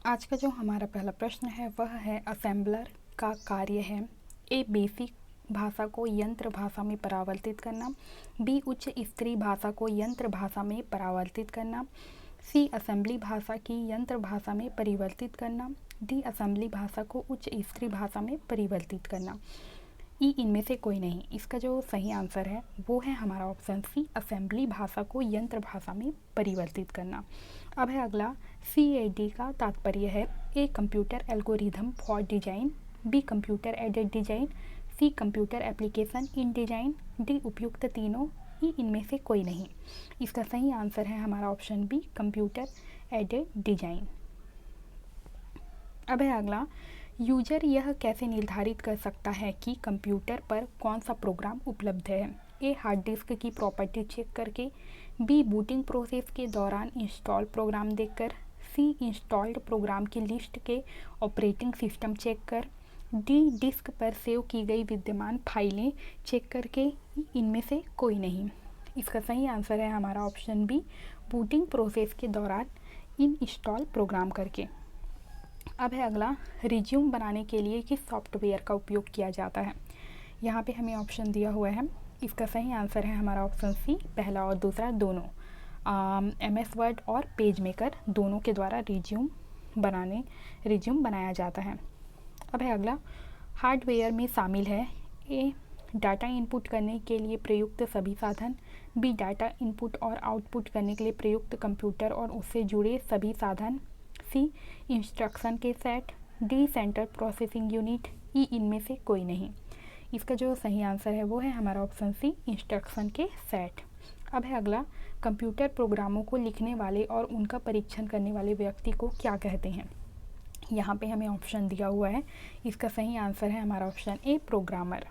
आज का जो हमारा पहला प्रश्न है वह है असेंबलर का कार्य है ए बेसिक भाषा को यंत्र भाषा में परावर्तित करना, बी उच्च स्तरीय भाषा को यंत्र भाषा में परावर्तित करना, सी असेंबली भाषा की यंत्र भाषा में परिवर्तित करना, डी असेंबली भाषा को उच्च स्तरीय भाषा में परिवर्तित करना। इनमें से कोई नहीं। इसका जो सही आंसर है वो है हमारा ऑप्शन सी, असेंबली भाषा को यंत्र भाषा में परिवर्तित करना। अब है अगला, CAD का तात्पर्य है A computer algorithm for design, B computer aided design, C computer application in design, D उपयुक्त तीनों, इनमें से कोई नहीं। इसका सही आंसर है हमारा option B, computer aided design. अब है अगला, यूजर यह कैसे निर्धारित कर सकता है कि कंप्यूटर पर कौन सा प्रोग्राम उपलब्ध है? ए हार्ड डिस्क की प्रॉपर्टी चेक करके, बी बूटिंग प्रोसेस के दौरान इंस्टॉल प्रोग्राम देखकर, सी इंस्टॉल्ड प्रोग्राम की लिस्ट के ऑपरेटिंग सिस्टम चेक कर, डी डिस्क पर सेव की गई विद्यमान फाइलें चेक करके, इनमें से कोई नहीं। इसका सही आंसर है हमारा ऑप्शन बी, बूटिंग प्रोसेस के दौरान इंस्टॉल प्रोग्राम करके। अब है अगला, रिज्यूम बनाने के लिए किस सॉफ्टवेयर का उपयोग किया जाता है? यहाँ पे हमें ऑप्शन दिया हुआ है। इसका सही आंसर है हमारा ऑप्शन सी, पहला और दूसरा दोनों। MS वर्ड और पेज मेकर दोनों के द्वारा रिज्यूम बनाया जाता है। अब है अगला, हार्डवेयर में शामिल है ए डाटा इनपुट करने के लिए प्रयुक्त सभी साधन, बी डाटा इनपुट और आउटपुट करने के लिए प्रयुक्त कंप्यूटर और उससे जुड़े सभी साधन, सी इंस्ट्रक्शन के set, D central processing unit, इनमें से कोई नहीं। इसका जो सही आंसर है वो है हमारा ऑप्शन सी, इंस्ट्रक्शन के सेट। अब है अगला, कंप्यूटर प्रोग्रामों को लिखने वाले और उनका परीक्षण करने वाले व्यक्ति को क्या कहते हैं? यहाँ पे हमें ऑप्शन दिया हुआ है। इसका सही आंसर है हमारा ऑप्शन ए, प्रोग्रामर।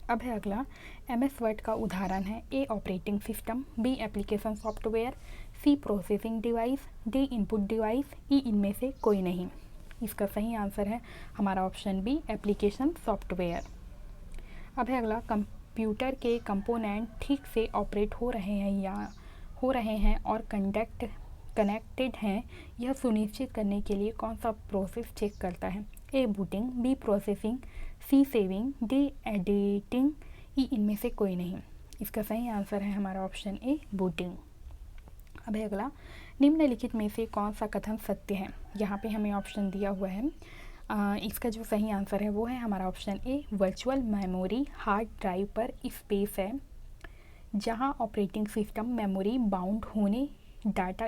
अब है अगला, MS वर्ड का उदाहरण है A operating system, B application software, C processing device, D input device, इनमें से कोई नहीं। इसका सही आंसर है हमारा ऑप्शन बी, एप्लीकेशन सॉफ्टवेयर। अब है अगला, कंप्यूटर के कंपोनेंट ठीक से ऑपरेट हो रहे हैं और कनेक्टेड हैं, यह सुनिश्चित करने के लिए कौन सा प्रोसेस चेक करता है? ए बूटिंग, बी प्रोसेसिंग, सी सेविंग, डी एडिटिंग, इनमें से कोई नहीं। इसका सही आंसर है हमारा ऑप्शन ए, बूटिंग। अब है अगला, निम्नलिखित में से कौन सा कथन सत्य है? यहाँ पे हमें ऑप्शन दिया हुआ है। इसका जो सही आंसर है वो है हमारा ऑप्शन ए, वर्चुअल मेमोरी हार्ड ड्राइव पर स्पेस है जहाँ ऑपरेटिंग सिस्टम मेमोरी बाउंड होने डाटा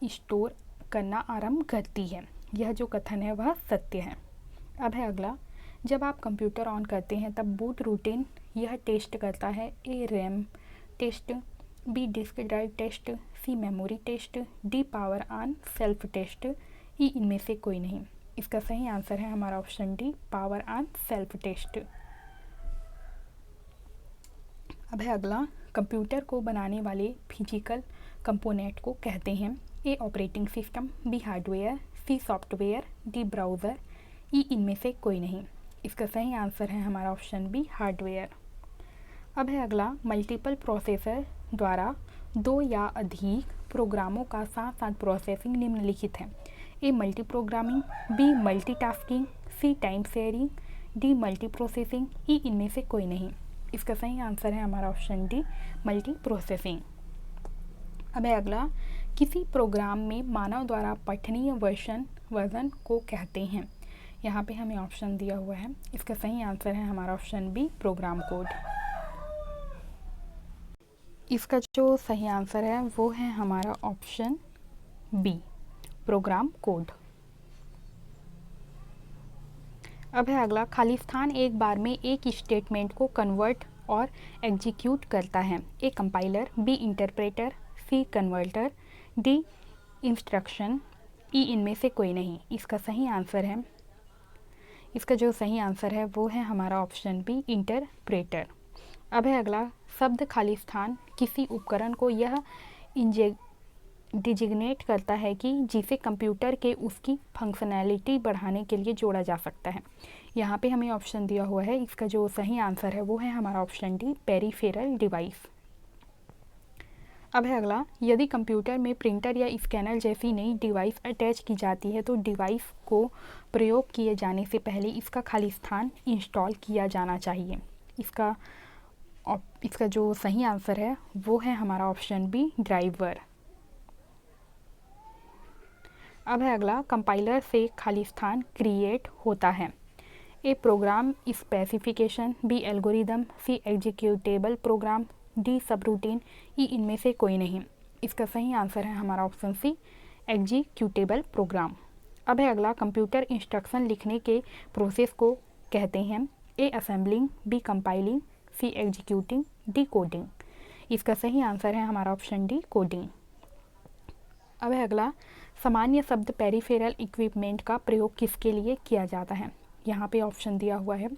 स्टोर करना आरंभ करती है। यह जो कथन है वह सत्य है। अब है अगला, जब आप कंप्यूटर ऑन करते हैं तब बूट रूटीन यह टेस्ट करता है A RAM test, B disk drive test, C memory test, D power on self test, इनमें से कोई नहीं। इसका सही आंसर है हमारा option D, power on self test. अब है अगला, कंप्यूटर को बनाने वाले फिजिकल कंपोनेंट को कहते हैं ए ऑपरेटिंग सिस्टम, बी हार्डवेयर, सी सॉफ्टवेयर, डी ब्राउज़र, इनमें से कोई नहीं। इसका सही आंसर है हमारा ऑप्शन बी, हार्डवेयर। अब है अगला, मल्टीपल प्रोसेसर द्वारा दो या अधिक प्रोग्रामों का साथ साथ प्रोसेसिंग निम्नलिखित है A multi programming, B multitasking, C time sharing, D multi processing, इनमें से कोई नहीं। इसका सही आंसर है हमारा ऑप्शन डी, मल्टी प्रोसेसिंग। अब है अगला, किसी प्रोग्राम में मानव द्वारा पठनीय वर्जन को कहते हैं? यहाँ पे हमें ऑप्शन दिया हुआ है। इसका सही आंसर है हमारा ऑप्शन बी, प्रोग्राम कोड। इसका जो सही आंसर है वो है हमारा ऑप्शन बी, प्रोग्राम कोड। अब है अगला, खाली स्थान एक बार में एक स्टेटमेंट को कन्वर्ट और एग्जीक्यूट करता है A compiler, B interpreter, C converter, D instruction, इनमें से कोई नहीं। इसका सही आंसर है, इसका जो सही आंसर है वो है हमारा ऑप्शन बी, इंटरप्रेटर। अब है अगला, शब्द खाली स्थान किसी उपकरण को यह डिजिग्नेट करता है कि जिसे कंप्यूटर के उसकी फंक्शनैलिटी बढ़ाने के लिए जोड़ा जा सकता है। यहाँ पे हमें ऑप्शन दिया हुआ है। इसका जो सही आंसर है वो है हमारा ऑप्शन डी, पेरिफेरल डिवाइस। अब है अगला, यदि कंप्यूटर में प्रिंटर या स्कैनर जैसी नई डिवाइस अटैच की जाती है तो डिवाइस को प्रयोग किए जाने से पहले इसका खाली स्थान इंस्टॉल किया जाना चाहिए। इसका जो सही आंसर है वो है हमारा ऑप्शन बी, ड्राइवर। अब है अगला, कंपाइलर से खाली स्थान क्रिएट होता है। ए प्रोग्राम स्पेसिफिकेशन, बी एल्गोरिदम, सी एग्जीक्यूटेबल प्रोग्राम, डी सबरूटीन, ई इनमें से कोई नहीं। इसका सही आंसर है हमारा ऑप्शन सी, एग्जीक्यूटेबल प्रोग्राम। अब है अगला, कंप्यूटर इंस्ट्रक्शन लिखने के प्रोसेस को कहते हैं। ए असेंबलिंग, बी कंपाइलिंग, सी एग्जीक्यूटिंग, डी कोडिंग। इसका सही आंसर है हमारा ऑप्शन डी, कोडिंग। अब है अगला, सामान्य शब्द पेरिफेरल इक्विपमेंट का प्रयोग किसके लिए किया जाता है। यहाँ पे ऑप्शन दिया हुआ है।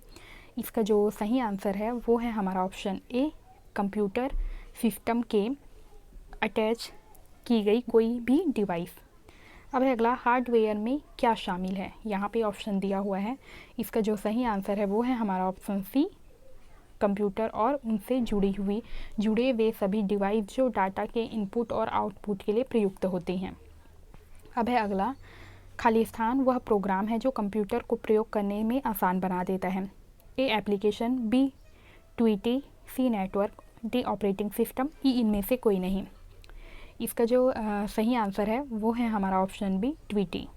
इसका जो सही आंसर है वो है हमारा ऑप्शन ए, कंप्यूटर सिस्टम के अटैच की गई कोई भी डिवाइस। अब है अगला, हार्डवेयर में क्या शामिल है। यहाँ पे ऑप्शन दिया हुआ है। इसका जो सही आंसर है वो है हमारा ऑप्शन सी, कंप्यूटर और उनसे जुड़े हुए सभी डिवाइस जो डाटा के इनपुट और आउटपुट के लिए प्रयुक्त होते हैं। अब है अगला, खाली स्थान वह प्रोग्राम है जो कंप्यूटर को प्रयोग करने में आसान बना देता है। A application, B Tweety, C network, D operating system, ई इनमें से कोई नहीं। इसका जो सही आंसर है वो है हमारा ऑप्शन बी, ट्वीटी।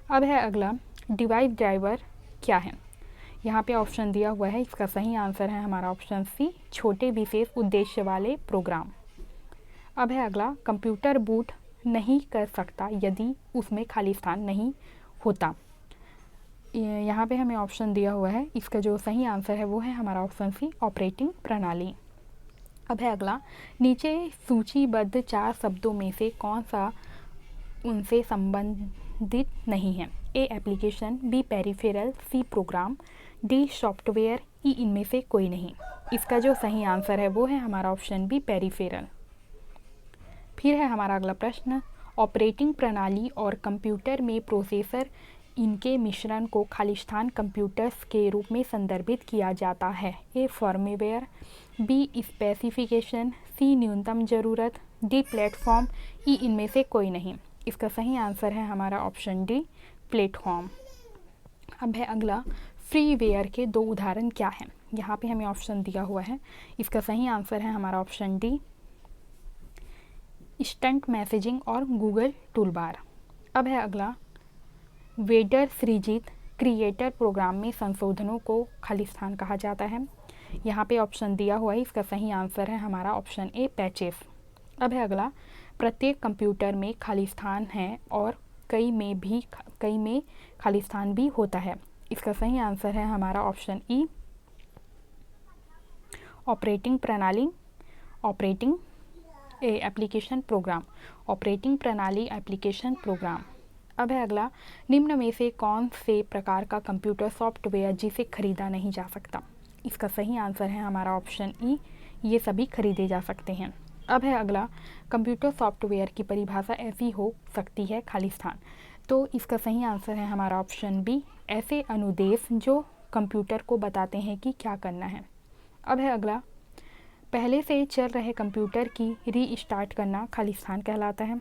अब है अगला, डिवाइस ड्राइवर क्या है। यहाँ पे ऑप्शन दिया हुआ है। इसका सही आंसर है हमारा ऑप्शन सी, छोटे विशेष उद्देश्य वाले प्रोग्राम। अब है अगला, कंप्यूटर बूट नहीं कर सकता यदि उसमें खाली स्थान नहीं होता। यहाँ पे हमें ऑप्शन दिया हुआ है। इसका जो सही आंसर है वो है हमारा ऑप्शन सी, ऑपरेटिंग प्रणाली। अब है अगला, नीचे सूचीबद्ध 4 शब्दों में से कौन सा उनसे संबंधित नहीं है। A application, B peripheral, C program, D software, E इनमें से कोई नहीं। इसका जो सही आंसर है वो है हमारा ऑप्शन बी, पेरिफेरल। फिर है हमारा अगला प्रश्न, ऑपरेटिंग प्रणाली और कंप्यूटर में प्रोसेसर, इनके मिश्रण को खाली स्थान कंप्यूटर्स के रूप में संदर्भित किया जाता है। ए फर्मवेयर, बी स्पेसिफिकेशन, सी न्यूनतम ज़रूरत, डी प्लेटफॉर्म, ई इनमें से कोई नहीं। इसका सही आंसर है हमारा ऑप्शन डी, प्लेटफॉर्म। अब है अगला, फ्रीवेयर के 2 उदाहरण क्या हैं। यहाँ पे हमें ऑप्शन दिया हुआ है। इसका सही आंसर है हमारा ऑप्शन डी, इंस्टेंट मैसेजिंग और गूगल टूलबार। अब है अगला, वेडर सृजित क्रिएटर प्रोग्राम में संशोधनों को खाली स्थान कहा जाता है। यहाँ पे ऑप्शन दिया हुआ है। इसका सही आंसर है हमारा ऑप्शन ए, पैचेस। अब है अगला, प्रत्येक कंप्यूटर में खाली स्थान है और कई में खाली स्थान भी होता है। इसका सही आंसर है हमारा ऑप्शन ई, ऑपरेटिंग प्रणाली, ऑपरेटिंग एप्लीकेशन प्रोग्राम, ऑपरेटिंग प्रणाली एप्लीकेशन प्रोग्राम। अब है अगला, निम्न में से कौन से प्रकार का कंप्यूटर सॉफ्टवेयर जिसे खरीदा नहीं जा सकता। इसका सही आंसर है हमारा ऑप्शन ई, ये सभी खरीदे जा सकते हैं। अब है अगला, कंप्यूटर सॉफ्टवेयर की परिभाषा ऐसी हो सकती है खाली स्थान। तो इसका सही आंसर है हमारा ऑप्शन बी, ऐसे अनुदेश जो कंप्यूटर को बताते हैं कि क्या करना है। अब है अगला, पहले से चल रहे कंप्यूटर की रीस्टार्ट करना खाली स्थान कहलाता है।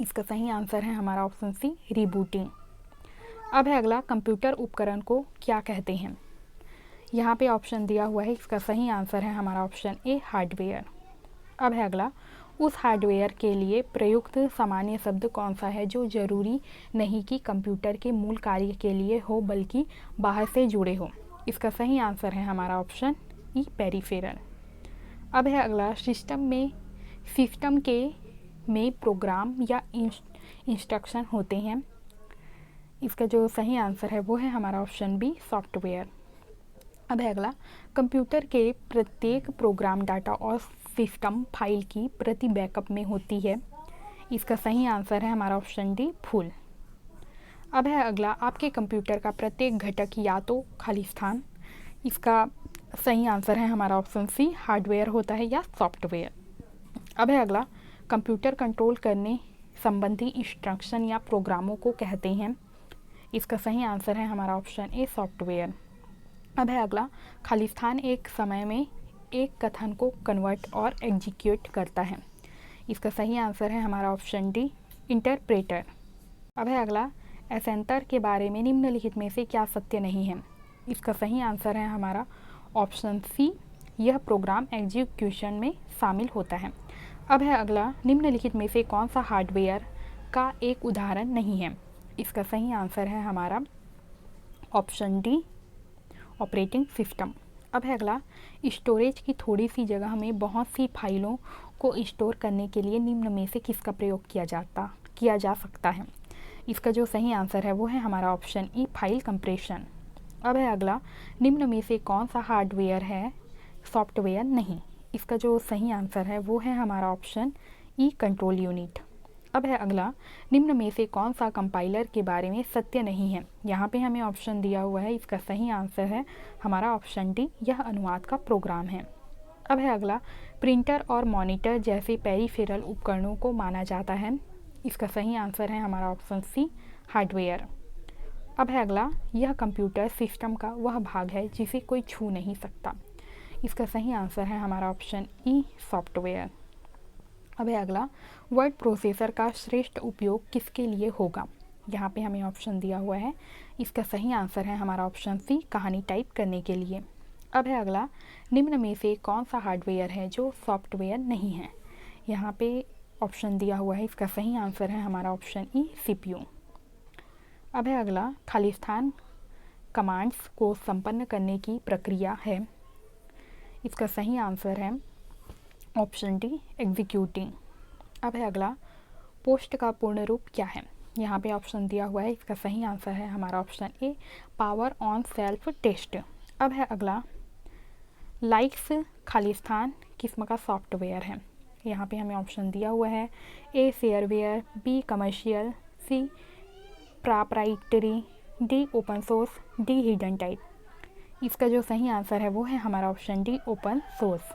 इसका सही आंसर है हमारा ऑप्शन सी, रीबूटिंग। अब है अगला, कंप्यूटर उपकरण को क्या कहते हैं। यहाँ पे ऑप्शन दिया हुआ है। इसका सही आंसर है हमारा ऑप्शन ए, हार्डवेयर। अब है अगला, उस हार्डवेयर के लिए प्रयुक्त सामान्य शब्द कौन सा है जो जरूरी नहीं कि कंप्यूटर के मूल कार्य के लिए हो बल्कि बाहर से जुड़े हो। इसका सही आंसर है हमारा ऑप्शन ई, पेरिफेरल। अब है अगला, सिस्टम में प्रोग्राम या इंस्ट्रक्शन होते हैं। इसका जो सही आंसर है वो है हमारा ऑप्शन बी, सॉफ्टवेयर। अब है अगला, कंप्यूटर के प्रत्येक प्रोग्राम, डाटा और सिस्टम फाइल की प्रति बैकअप में होती है। इसका सही आंसर है हमारा ऑप्शन डी, फुल। अब है अगला, आपके कंप्यूटर का प्रत्येक घटक या तो खाली स्थान। इसका सही आंसर है हमारा ऑप्शन सी, हार्डवेयर होता है या सॉफ्टवेयर। अब है अगला, कंप्यूटर कंट्रोल करने संबंधी इंस्ट्रक्शन या प्रोग्रामों को कहते हैं। इसका सही आंसर है हमारा ऑप्शन ए, सॉफ्टवेयर। अब है अगला, खाली स्थान एक समय में एक कथन को कन्वर्ट और एग्जीक्यूट करता है। इसका सही आंसर है हमारा ऑप्शन डी, इंटरप्रेटर। अब है अगला, एसेंटर के बारे में निम्नलिखित में से क्या सत्य नहीं है। इसका सही आंसर है हमारा ऑप्शन सी, यह प्रोग्राम एग्जीक्यूशन में शामिल होता है। अब है अगला, निम्नलिखित में से कौन सा हार्डवेयर का एक उदाहरण नहीं है। इसका सही आंसर है हमारा ऑप्शन डी, ऑपरेटिंग सिस्टम। अब है अगला, स्टोरेज की थोड़ी सी जगह में बहुत सी फाइलों को स्टोर करने के लिए निम्न में से किसका प्रयोग किया जा सकता है। इसका जो सही आंसर है वो है हमारा ऑप्शन ई, फाइल कंप्रेशन। अब है अगला, निम्न में से कौन सा हार्डवेयर है सॉफ्टवेयर नहीं। इसका जो सही आंसर है वो है हमारा ऑप्शन ई, कंट्रोल यूनिट। अब है अगला, निम्न में से कौन सा कंपाइलर के बारे में सत्य नहीं है। यहाँ पे हमें ऑप्शन दिया हुआ है, इसका सही आंसर है हमारा ऑप्शन डी, यह अनुवाद का प्रोग्राम है। अब है अगला, प्रिंटर और मॉनिटर जैसे पेरिफेरल उपकरणों को माना जाता है। इसका सही आंसर है हमारा ऑप्शन सी, हार्डवेयर। अब है अगला, यह कंप्यूटर सिस्टम का वह भाग है जिसे कोई छू नहीं सकता। इसका सही आंसर है हमारा ऑप्शन ई, सॉफ्टवेयर। अब है अगला, वर्ड प्रोसेसर का श्रेष्ठ उपयोग किसके लिए होगा। यहाँ पे हमें ऑप्शन दिया हुआ है, इसका सही आंसर है हमारा ऑप्शन सी, कहानी टाइप करने के लिए। अब है अगला, निम्न में से कौन सा हार्डवेयर है जो सॉफ्टवेयर नहीं है। यहाँ पे ऑप्शन दिया हुआ है, इसका सही आंसर है हमारा ऑप्शन ई, सीपीयू। अब है अगला, खालिस्तान कमांड्स को संपन्न करने की प्रक्रिया है। इसका सही आंसर है ऑप्शन डी, एग्जीक्यूटिंग। अब है अगला, पोस्ट का पूर्ण रूप क्या है। यहाँ पे ऑप्शन दिया हुआ है, इसका सही आंसर है हमारा option A, power on self test. अब है अगला, लाइक्स खालिस्तान किस्म का सॉफ्टवेयर है। यहाँ पे हमें ऑप्शन दिया हुआ है, A shareware, B commercial, C proprietary, D open source, D hidden type. इसका जो सही आंसर है वो है हमारा ऑप्शन डी, ओपन सोर्स।